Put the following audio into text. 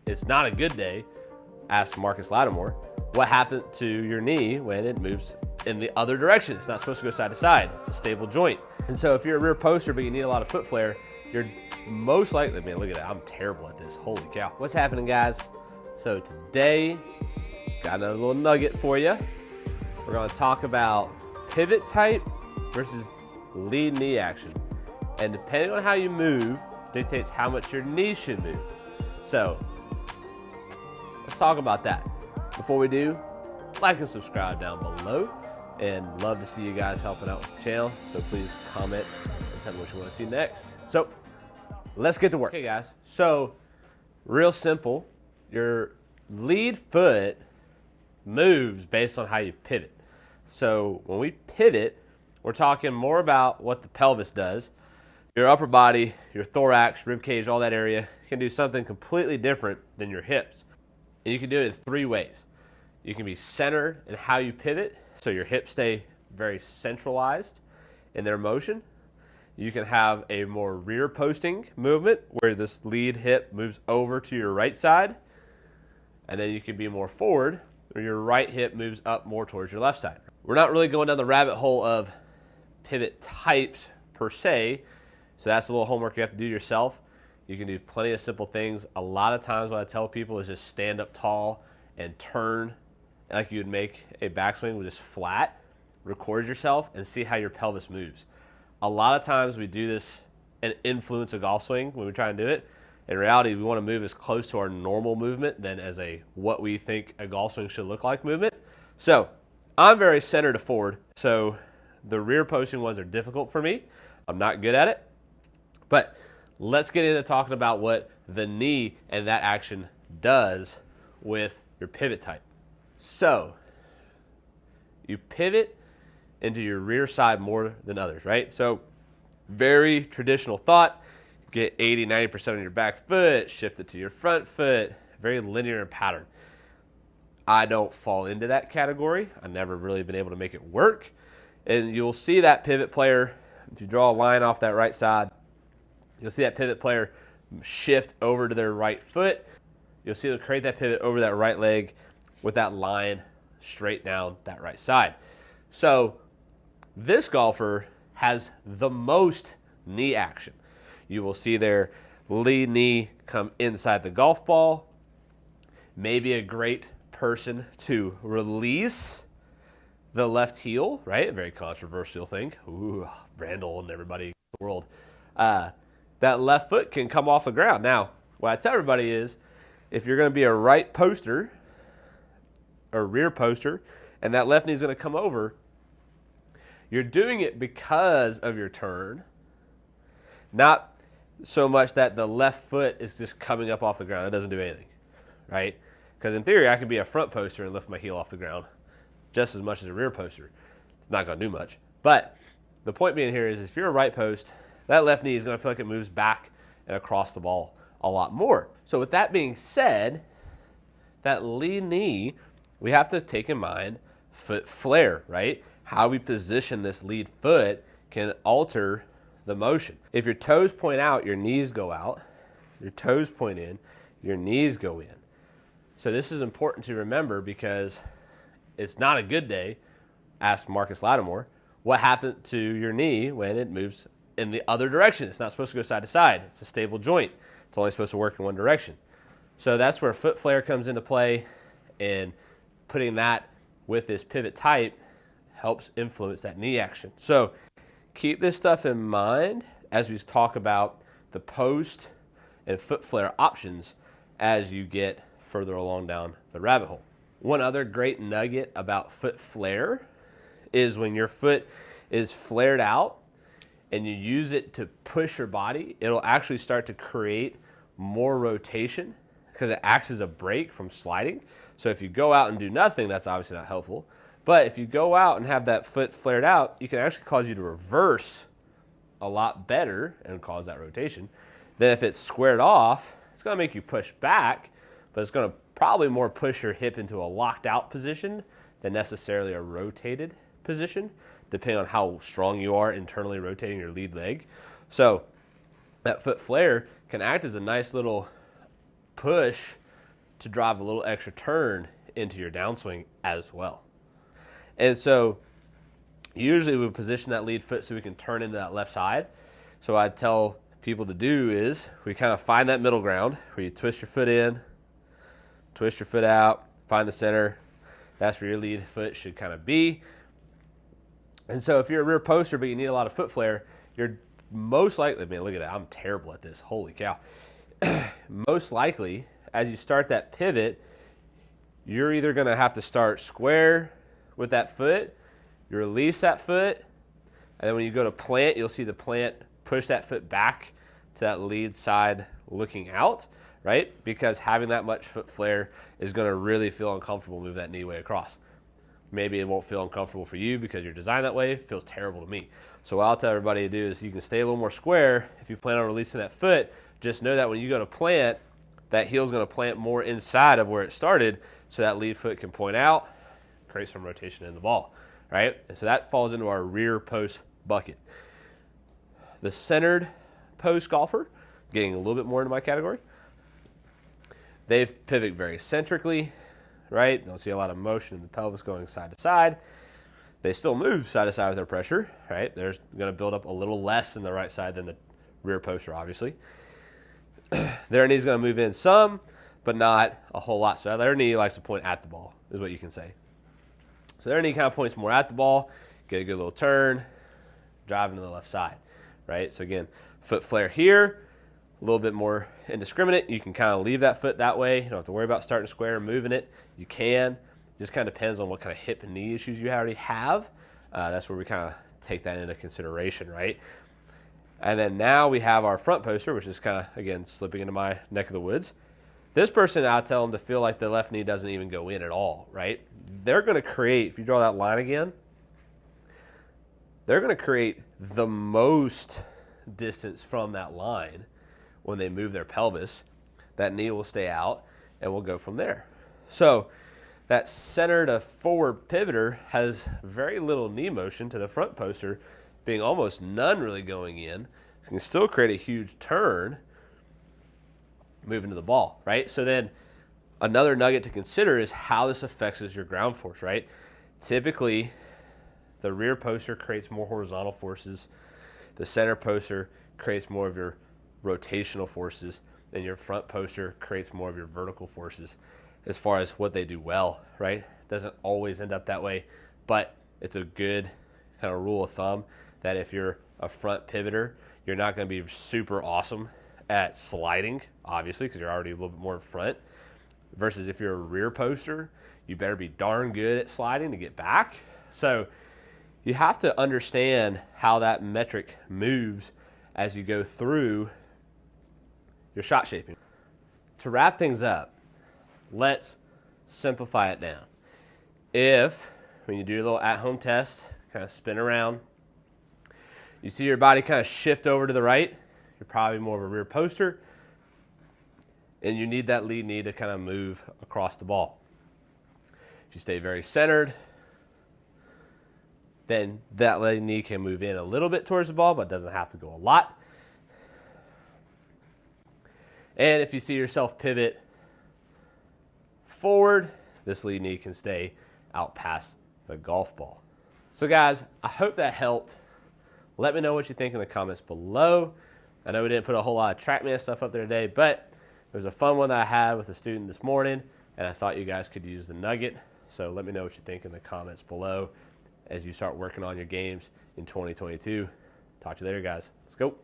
it's not a good day, ask Marcus Lattimore, what happened to your knee when it moves in the other direction? It's not supposed to go side to side. It's a stable joint. And so if you're a rear poster but you need a lot of foot flare, you're most likely, man, look at that. I'm terrible at this. Holy cow. What's happening, guys? So today, got another little nugget for you. We're going to talk about pivot type versus lead knee action. And depending on how you move, dictates how much your knee should move. So let's talk about that. Before we do, like and subscribe down below, and love to see you guys helping out with the channel. So please comment and tell me what you want to see next. So let's get to work. Okay guys, so real simple, your lead foot moves based on how you pivot. So when we pivot, we're talking more about what the pelvis does. Your upper body, your thorax, rib cage, all that area can do something completely different than your hips. And you can do it in three ways. You can be centered in how you pivot, so your hips stay very centralized in their motion. You can have a more rear posting movement where this lead hip moves over to your right side. And then you can be more forward where your right hip moves up more towards your left side. We're not really going down the rabbit hole of pivot types per se, so that's a little homework you have to do yourself. You can do plenty of simple things. A lot of times what I tell people is just stand up tall and turn like you would make a backswing with just flat. Record yourself and see how your pelvis moves. A lot of times we do this and influence a golf swing when we try and do it. In reality, we want to move as close to our normal movement than as a what we think a golf swing should look like movement. So I'm very center to forward, so the rear posting ones are difficult for me. I'm not good at it. But let's get into talking about what the knee and that action does with your pivot type. So you pivot into your rear side more than others, right? So very traditional thought, get 80, 90% of your back foot, shift it to your front foot, very linear in pattern. I don't fall into that category. I've never really been able to make it work. And you'll see that pivot player, if you draw a line off that right side, you'll see that pivot player shift over to their right foot. You'll see them create that pivot over that right leg with that line straight down that right side. So this golfer has the most knee action. You will see their lead knee come inside the golf ball. Maybe a great person to release the left heel, right? A very controversial thing. Ooh, Randall and everybody in the world. That left foot can come off the ground. Now, what I tell everybody is, if you're going to be a right poster or rear poster, and that left knee is going to come over, you're doing it because of your turn, not so much that the left foot is just coming up off the ground. It doesn't do anything, right? Because in theory, I can be a front poster and lift my heel off the ground just as much as a rear poster. It's not going to do much. But the point being here is if you're a right post, that left knee is going to feel like it moves back and across the ball a lot more. So with that being said, that lead knee, we have to take in mind foot flare, right? How we position this lead foot can alter the motion. If your toes point out, your knees go out. Your toes point in, your knees go in. So this is important to remember because it's not a good day, ask Marcus Lattimore, what happened to your knee when it moves in the other direction? It's not supposed to go side to side. It's a stable joint. It's only supposed to work in one direction. So that's where foot flare comes into play, and putting that with this pivot type helps influence that knee action. So keep this stuff in mind as we talk about the post and foot flare options as you get further along down the rabbit hole. One other great nugget about foot flare is when your foot is flared out and you use it to push your body, it'll actually start to create more rotation because it acts as a brake from sliding. So if you go out and do nothing, that's obviously not helpful. But if you go out and have that foot flared out, it can actually cause you to reverse a lot better and cause that rotation than if it's squared off. It's going to make you push back, but it's going to probably more push your hip into a locked out position than necessarily a rotated position, depending on how strong you are internally rotating your lead leg. So that foot flare can act as a nice little push to drive a little extra turn into your downswing as well. And so usually we position that lead foot so we can turn into that left side. So what I tell people to do is we kind of find that middle ground where you twist your foot in, twist your foot out, find the center. That's where your lead foot should kind of be. And so if you're a rear poster but you need a lot of foot flare, you're most likely, man, look at that, I'm terrible at this, holy cow. Most likely, as you start that pivot, you're either going to have to start square with that foot, you release that foot, and then when you go to plant, you'll see the plant push that foot back to that lead side looking out, right? Because having that much foot flare is going to really feel uncomfortable moving that knee way across. Maybe it won't feel uncomfortable for you because you're designed that way. It feels terrible to me. So what I'll tell everybody to do is you can stay a little more square. If you plan on releasing that foot, just know that when you go to plant, that heel's going to plant more inside of where it started so that lead foot can point out, create some rotation in the ball, right? And so that falls into our rear post bucket. The centered post golfer, getting a little bit more into my category, they pivot very centrically, right? Don't see a lot of motion in the pelvis going side to side. They still move side to side with their pressure, right? They're going to build up a little less in the right side than the rear poster, obviously. Their knee's going to move in some, but not a whole lot. So their knee likes to point at the ball, is what you can say. So their knee kind of points more at the ball, get a good little turn, driving to the left side, right? So again, foot flare here, a little bit more indiscriminate. You can kind of leave that foot that way. You don't have to worry about starting square and moving it. You can. It just kind of depends on what kind of hip and knee issues you already have. That's where we kind of take that into consideration, right? And then now we have our front poster, which is kind of, again, slipping into my neck of the woods. This person, I'll tell them to feel like the left knee doesn't even go in at all, right? They're going to create, if you draw that line again, they're going to create the most distance from that line when they move their pelvis. That knee will stay out, and we'll go from there. So that center to forward pivoter has very little knee motion to the front poster, being almost none really going in. So you can still create a huge turn moving to the ball, right? So then another nugget to consider is how this affects your ground force, right? Typically, the rear poster creates more horizontal forces. The center poster creates more of your rotational forces, and your front poster creates more of your vertical forces as far as what they do well, right? Doesn't always end up that way, but it's a good kind of rule of thumb that if you're a front pivoter, you're not going to be super awesome at sliding, obviously, because you're already a little bit more in front, versus if you're a rear poster, you better be darn good at sliding to get back. So you have to understand how that metric moves as you go through your shot shaping. To wrap things up, let's simplify it down. If, when you do a little at-home test, kind of spin around, you see your body kind of shift over to the right, you're probably more of a rear poster, and you need that lead knee to kind of move across the ball. If you stay very centered, then that lead knee can move in a little bit towards the ball, but doesn't have to go a lot. And if you see yourself pivot forward, this lead knee can stay out past the golf ball. So guys, I hope that helped. Let me know what you think in the comments below. I know we didn't put a whole lot of TrackMan stuff up there today, but it was a fun one that I had with a student this morning, and I thought you guys could use the nugget. So let me know what you think in the comments below as you start working on your games in 2022. Talk to you later, guys. Let's go.